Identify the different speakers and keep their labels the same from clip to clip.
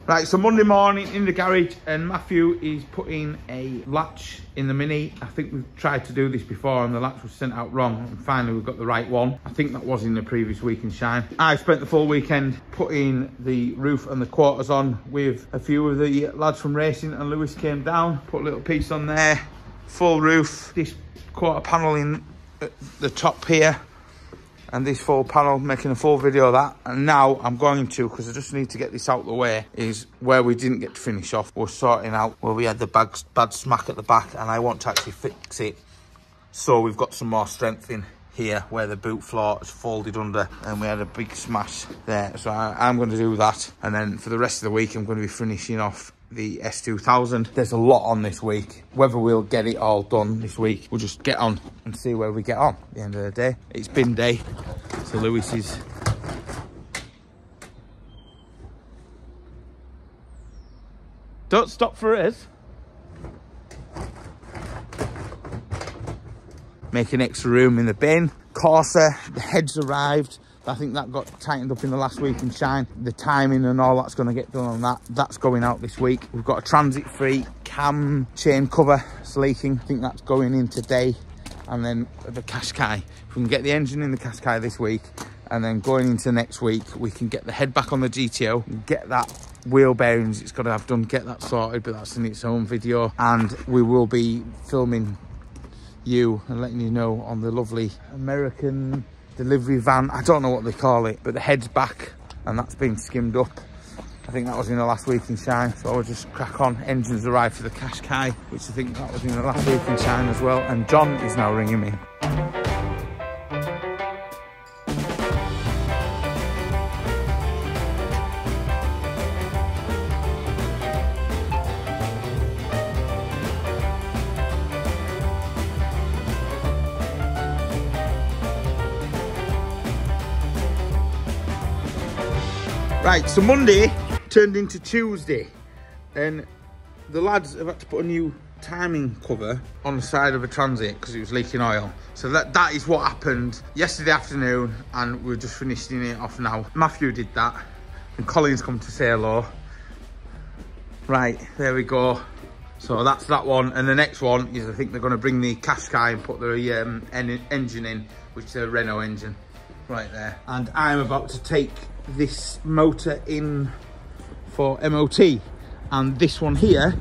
Speaker 1: Right, so Monday morning in the garage, and Matthew is putting a latch in the Mini. I think we've tried to do this before and the latch was sent out wrong, and finally we've got the right one. I think that was in the previous week in Shine. I spent the full weekend putting the roof and the quarters on with a few of the lads from racing, and Lewis came down, put a little piece on there, full roof, this quarter panel in at the top here, and this full panel, making a full video of that. And now I'm going to, because I just need to get this out of the way, is where we didn't get to finish off. We're sorting out where we had the bad smack at the back, and I want to actually fix it so we've got some more strength in here where the boot floor is folded under, and we had a big smash there. So I'm going to do that, and then for the rest of the week I'm going to be finishing off the S2000. There's a lot on this week. Whether we'll get it all done this week, we'll just get on and see where we get on at the end of the day. It's bin day, so Lewis is don't stop for us. Making extra room in the bin. Corsair, the heads arrived. I think that got tightened up in the last week in Shine. The timing and all that's going to get done on that. That's going out this week. We've got a transit-free cam chain cover. It's leaking. I think that's going in today. And then the Qashqai. If we can get the engine in the Qashqai this week, and then going into next week, we can get the head back on the GTO, get that wheel bearings it's got to have done, get that sorted, but that's in its own video. And we will be filming you and letting you know on the lovely American delivery van. I don't know what they call it, but the head's back and that's been skimmed up. I think that was in the last week in Shine, so I'll just crack on. Engines arrived for the Qashqai, which I think that was in the last week in Shine as well, and John is now ringing me. Right, so Monday turned into Tuesday, and the lads have had to put a new timing cover on the side of a Transit because it was leaking oil. So that is what happened yesterday afternoon, and we're just finishing it off now. Matthew did that, and Colin's come to say hello. Right, there we go. So that's that one, and the next one is I think they're going to bring the Qashqai and put the engine in, which is a Renault engine right there. And I'm about to take this motor in for MOT, and this one here,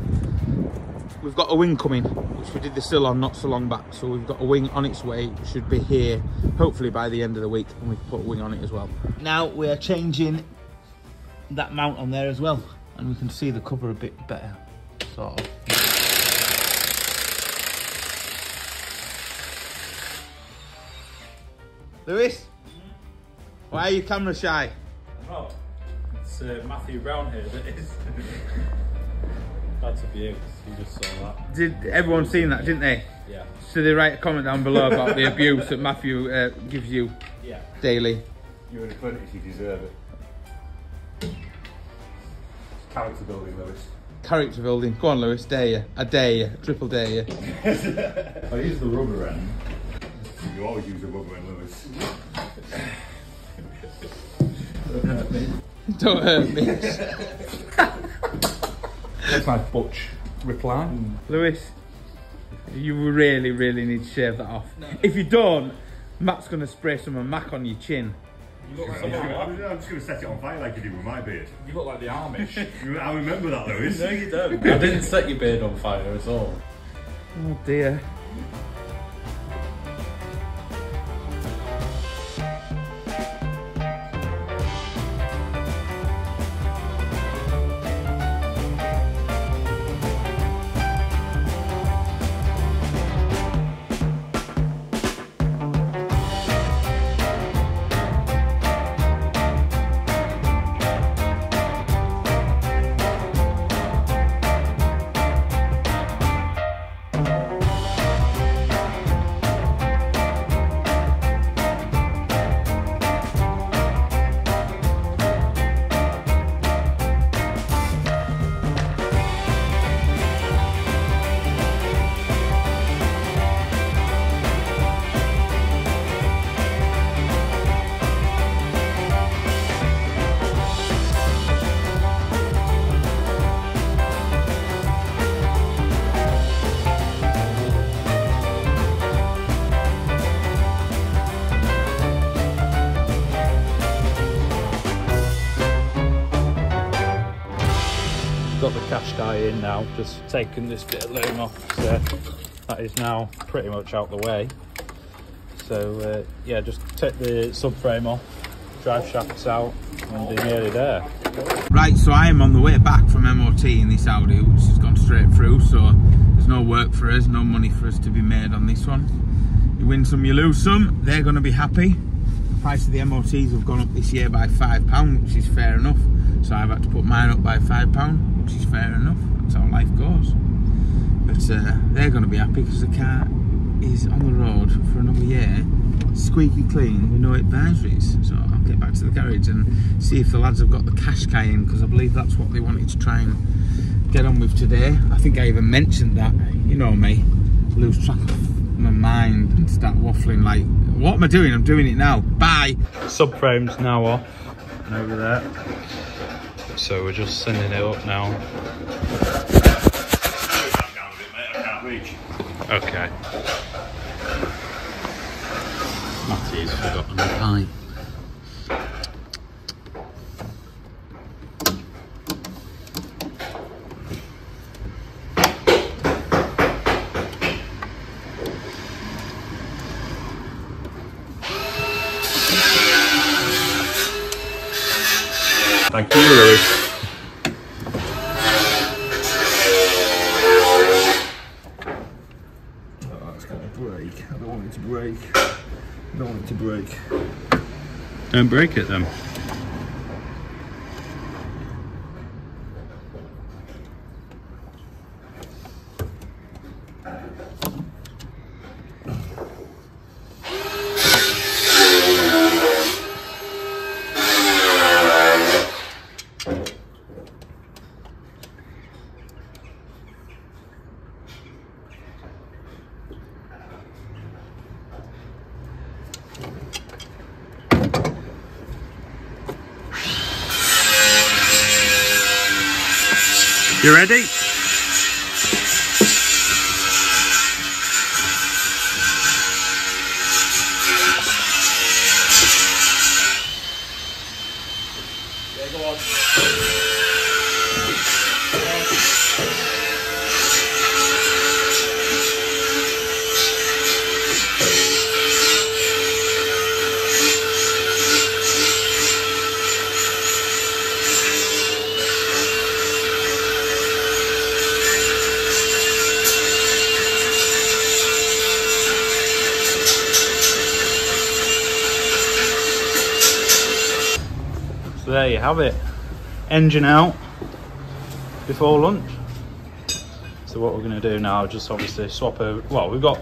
Speaker 1: we've got a wing coming, which we did the sill on not so long back, so we've got a wing on its way. It should be here hopefully by the end of the week, and we can put a wing on it as well. Now we're changing that mount on there as well, and we can see the cover a bit better, sort of. Lewis, why are you camera shy?
Speaker 2: Oh, it's Matthew Brown here that is. That's abuse, you just saw that.
Speaker 1: Did everyone seen that, didn't they?
Speaker 2: Yeah.
Speaker 1: So they write a comment down below about the abuse that Matthew gives you daily.
Speaker 2: You're in front if you deserve it. Character building, Lewis.
Speaker 1: Character building. Go on, Lewis, dare you. I dare you. Triple dare you.
Speaker 2: I use the rubber end. You always use the rubber end, Lewis. Don't hurt me.
Speaker 1: Don't hurt me.
Speaker 2: That's my butch reply.
Speaker 1: Lewis, you really, really need to shave that off. No. If you don't, Matt's going to spray some Mac on your chin.
Speaker 2: You look like I'm just going to set it on fire like you did with my beard. You look like the Amish. I remember that, Lewis. No, you don't. I didn't set your beard on fire at all.
Speaker 1: Oh dear.
Speaker 3: got the cash guy in now, just taking this bit of loom off, so that is now pretty much out the way. So yeah, just take the subframe off, drive shafts out, and they're nearly there.
Speaker 1: Right, so I am on the way back from MOT in this Audi, which has gone straight through, so there's no work for us, no money for us to be made on this one. You win some, you lose some. They're going to be happy. The price of the MOTs have gone up this year by £5, which is fair enough. So I've had to put mine up by £5, which is fair enough. That's how life goes. But they're going to be happy because the car is on the road for another year, squeaky clean with no advisories. So I'll get back to the garage and see if the lads have got the cash guy in, because I believe that's what they wanted to try and get on with today. I think I even mentioned that. You know me, lose track of my mind and start waffling like, what am I doing? I'm doing it now. Bye.
Speaker 3: Subframe's now off and over there, so we're just sending it up now. Okay. Matty's forgotten the pipe. Thank you, Louis.
Speaker 4: Oh, that's going to break. I don't want it to break. I don't want it to break.
Speaker 3: Don't break it then. You ready?
Speaker 2: Yeah, go on.
Speaker 3: So there you have it. Engine out before lunch. So what we're going to do now, just obviously swap over. Well, we've got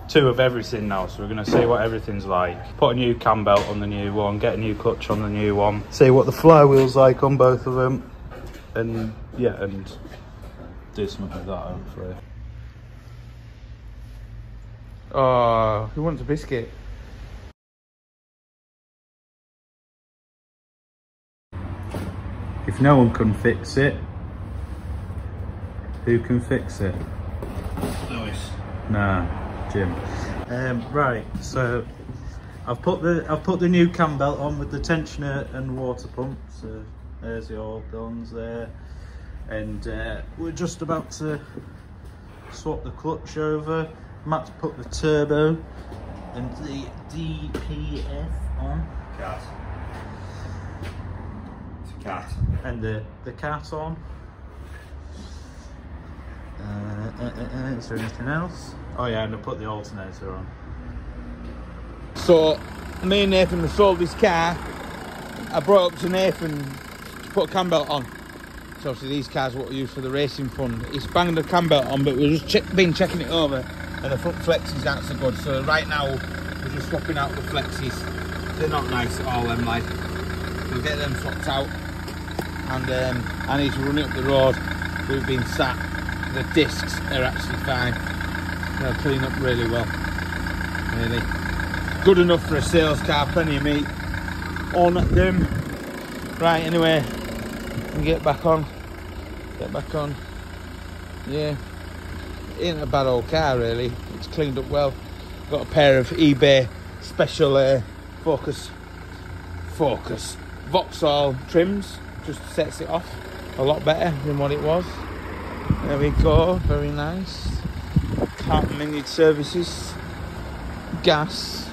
Speaker 3: two of everything now, so we're going to see what everything's like. Put a new cam belt on the new one, get a new clutch on the new one, see what the flywheel's like on both of them, and yeah, and do something like that hopefully.
Speaker 1: Oh, who wants a biscuit?
Speaker 3: If no one can fix it, who can fix it?
Speaker 2: Lewis.
Speaker 3: Nah, Jim. Right, so I've put the new cam belt on with the tensioner and water pump. So there's the old ones there, and we're just about to swap the clutch over. Matt's put the turbo and the DPF on.
Speaker 2: Cat. It's a cat.
Speaker 3: And the cat on. Is there anything else? Oh yeah, and I put the alternator on.
Speaker 1: So me and Nathan have sold this car. I brought it up to Nathan to put a cam belt on. So obviously these cars are what we use for the racing fund. He's banged the cam belt on, but we've just been checking it over, and the front flexes aren't so good. So right now we're just swapping out the flexes. They're not nice at all, them like. We'll get them swapped out, and I need to run it up the road. We've been sat. The discs are actually fine. They'll clean up really well. Really good enough for a sales car. Plenty of meat on them. Right, anyway, we get back on. Yeah, it ain't a bad old car really. It's cleaned up well. Got a pair of eBay special Focus Vauxhall trims, just sets it off. a lot better than what it was. There we go, very nice. Car minute services, gas.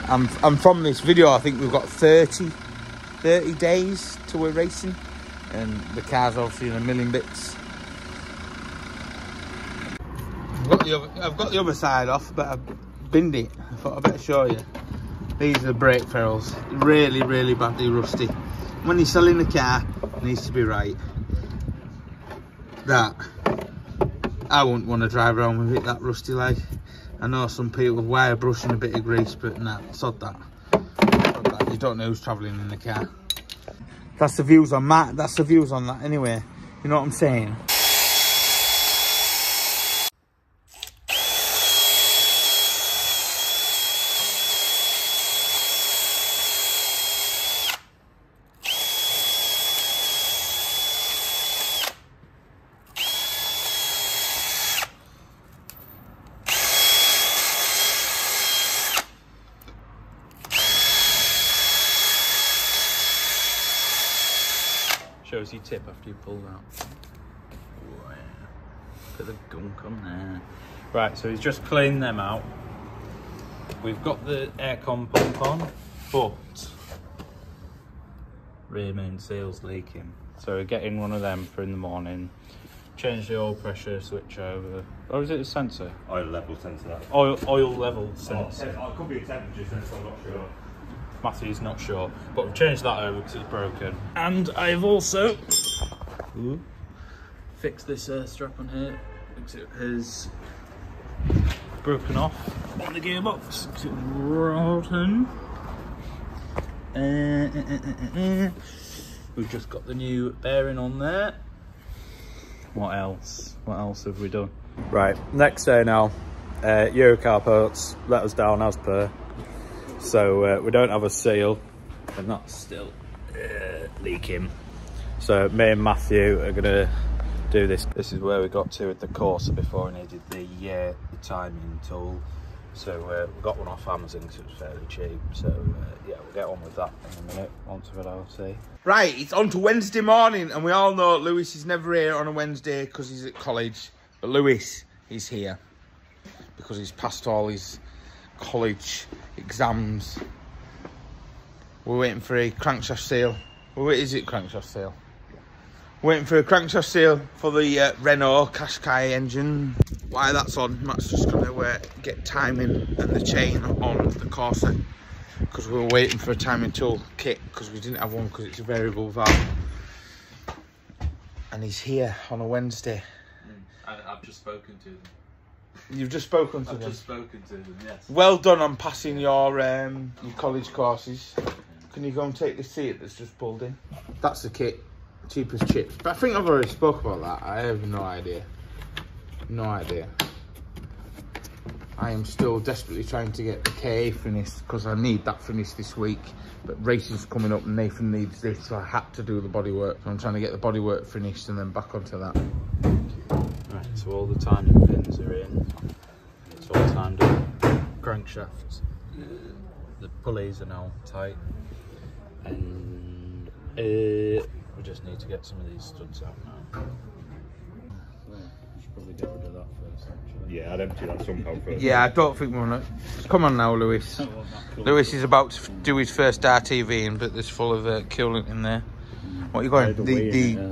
Speaker 1: And from this video, I think we've got 30 days till we're racing, and the car's obviously in a million bits. I've got the other side off, but I've binned it. I thought I'd better show you. These are brake ferrules, really badly rusty. When you're selling a car, it needs to be right. That, I wouldn't want to drive around with it that rusty like. I know some people wire brush and a bit of grease, but nah, sod that. You don't know who's travelling in the car. That's the views on that. That's the views on that anyway. You know what I'm saying?
Speaker 3: Shows you tip after you pull that. Put the gunk on there. Right, so he's just cleaned them out. We've got the aircon pump on, but rear main seal's leaking. So we're getting one of them for in the morning. Change the oil pressure switch over. Or is it a sensor?
Speaker 2: Oil level sensor. That.
Speaker 3: Oil level sensor.
Speaker 2: Oh, it could be a temperature sensor, I'm not sure.
Speaker 3: Matthew's not sure, but we've changed that over because it's broken. And I've also fixed this strap on here because it has broken off on the gearbox because it was rotten. We've just got the new bearing on there. What else? What else have we done? Right, next day now. Eurocar parts let us down as per. So we don't have a seal, and that's still leaking. So me and Matthew are gonna do this. This is where we got to with the Corsa before we needed the timing tool. So we got one off Amazon because it was fairly cheap. So yeah, we'll get on with that in a minute once we've had our tea.
Speaker 1: Right, it's on to Wednesday morning, and we all know Lewis is never here on a Wednesday because he's at college. But Lewis is here because he's passed all his college exams. We're waiting for a crankshaft seal. Well, is it crankshaft seal? Waiting for a crankshaft seal for the Renault Qashqai engine. While that's on, Matt's just going to get timing and the chain on the Corsa, because we were waiting for a timing tool kit because we didn't have one because it's a variable valve. And he's here on a Wednesday.
Speaker 3: I've just spoken to them.
Speaker 1: You've just spoken to them?
Speaker 3: I've just spoken to them, yes.
Speaker 1: Well done on passing your college courses. Can you go and take the seat that's just pulled in? That's the kit, cheap as chips. But I think I've already spoke about that. I have no idea. No idea. I am still desperately trying to get the KA finished because I need that finished this week. But racing's coming up and Nathan needs this, so I had to do the bodywork. So I'm trying to get the bodywork finished and then back onto that.
Speaker 3: Right, so all the timing pins are in. It's all timed up. Crankshafts. The pulleys are now tight. And we just need to get some of these studs out now. Probably get rid of that first, actually.
Speaker 2: Yeah, I'd empty that somehow first.
Speaker 1: Yeah, I don't think we want to. Come on now, Lewis.
Speaker 3: Cool.
Speaker 1: Lewis is about to do his first RTV, but there's full of coolant in there. What are you going?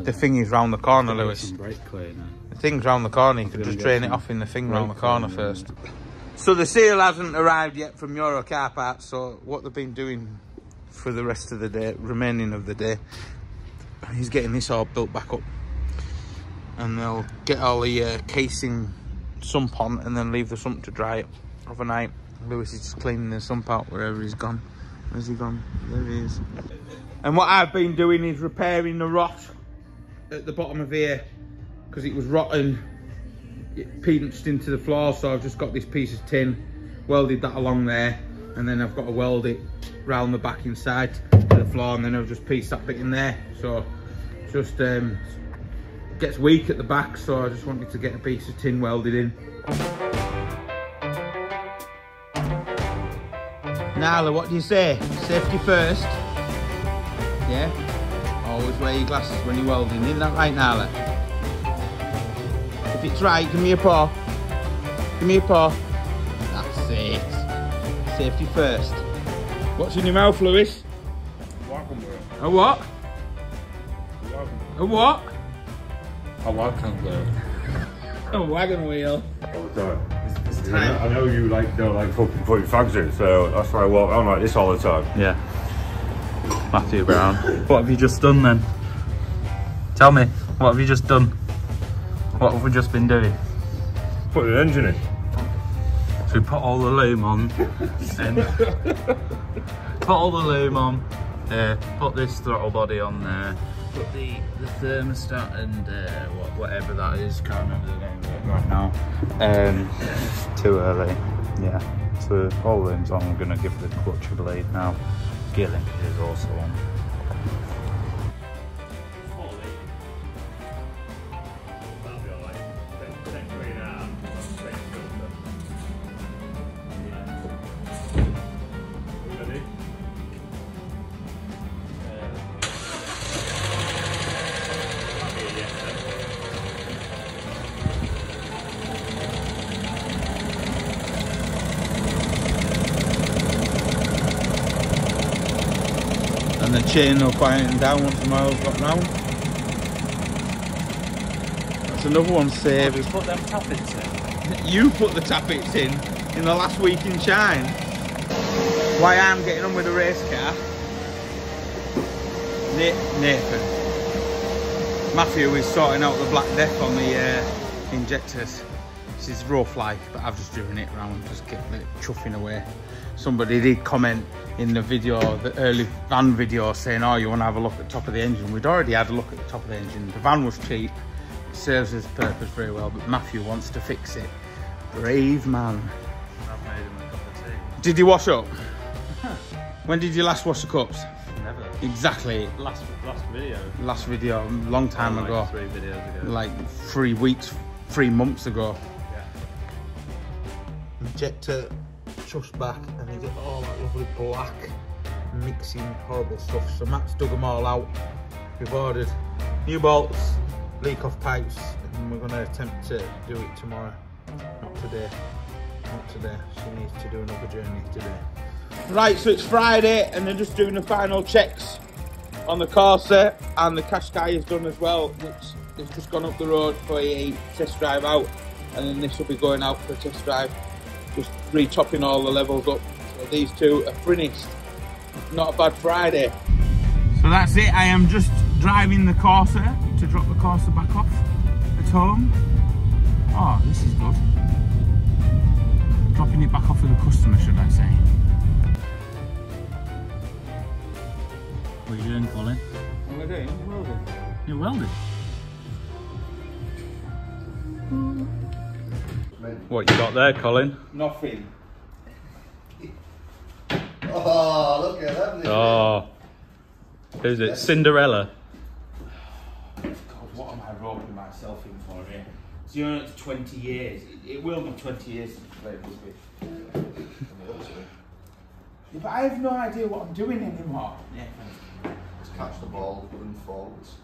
Speaker 1: The thing is round the corner, Lewis. The thing's round the corner. You could just drain it off in the thing round the corner first. So the seal hasn't arrived yet from Euro Car Parts. So what they've been doing for the rest of the day, remaining of the day, he's getting this all built back up. And they'll get all the casing sump on and then leave the sump to dry overnight. Lewis is just cleaning the sump out wherever he's gone. Where's he gone? There he is. And what I've been doing is repairing the rot at the bottom of here because it was rotten. It pinched into the floor, so I've just got this piece of tin, welded that along there, and then I've got to weld it round the back inside to the floor, and then I've just pieced that bit in there. So just gets weak at the back, so I just wanted to get a piece of tin welded in. Nala, what do you say? Safety first? Yeah? Always wear your glasses when you're welding. Isn't that right, Nala? If it's right, give me a paw. Give me a paw. That's it. Safety first. What's in your mouth, Lewis? A what? A what?
Speaker 2: A wagon wheel.
Speaker 1: A wagon wheel.
Speaker 2: I know you don't like fucking putting fags in, so that's why I walk around like this all the time.
Speaker 3: Yeah. Matthew Brown. What have you just done then? Tell me, what have you just done? What have we just been doing?
Speaker 2: Put an engine in.
Speaker 3: So we put all the loom on and put all the loom on, put this throttle body on there, put the thermostat and whatever that is, can't remember the name of it right now. Too early, yeah. So all the loom's on, I'm going to give the clutch a bleed now. Gear link is also on.
Speaker 1: And the chain will quieten down once the miles got round. That's another one saved.
Speaker 3: Just put them tappets in.
Speaker 1: You put the tappets in the last week in Shine. Why I'm getting on with the race car. Nathan. Matthew is sorting out the black deck on the injectors. This is rough like, but I've just driven it around, just getting it chuffing away. Somebody did comment in the video, the early van video, saying, oh, you want to have a look at the top of the engine. We'd already had a look at the top of the engine. The van was cheap, it serves its purpose very well, but Matthew wants to fix it. Brave man.
Speaker 3: I've made him a cup of tea.
Speaker 1: Did you wash up? When did you last wash the cups?
Speaker 3: Never.
Speaker 1: Exactly.
Speaker 3: Last video.
Speaker 1: Last video, a long time
Speaker 3: like
Speaker 1: ago.
Speaker 3: 3 videos ago.
Speaker 1: Like 3 weeks, 3 months ago.
Speaker 3: Yeah.
Speaker 1: Injector chuffs back and you get all that lovely black mixing horrible stuff. So Matt's dug them all out. We've ordered new bolts, leak off pipes, and we're going to attempt to do it tomorrow. Not today. Not today. She needs to do another journey today. Right, so it's Friday and they're just doing the final checks on the Corsa, and the Qashqai is done as well, which has just gone up the road for a test drive out, and then this will be going out for a test drive. Just re-topping all the levels up. So these two are finished. Not a bad Friday. So that's it. I am just driving the Corsa to drop the Corsa back off at home. Oh, this is good. Dropping it back off with the customer, should I say.
Speaker 3: What are you doing, Colin?
Speaker 1: What am I doing? Welding.
Speaker 3: You're welding? What you got there, Colin?
Speaker 1: Nothing.
Speaker 4: Oh, look at that.
Speaker 3: Oh. Who's it? Cinderella?
Speaker 1: God, what am I roping myself in for here? It's only 20 years. It will be 20 years since I played rugby. Yeah, but I have no idea what I'm doing anymore. Yeah.
Speaker 4: Just catch the ball, run forwards.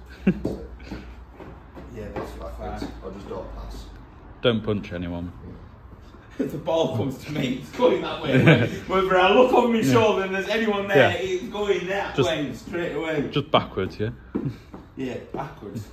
Speaker 1: Yeah, that's
Speaker 4: Backwards,
Speaker 1: fine.
Speaker 4: or just don't pass.
Speaker 3: Don't punch anyone.
Speaker 1: If the ball comes to me, it's going that way. Whether I look on my shoulder and there's anyone there, it's going that way straight away.
Speaker 3: Just backwards, yeah?
Speaker 1: Yeah, backwards.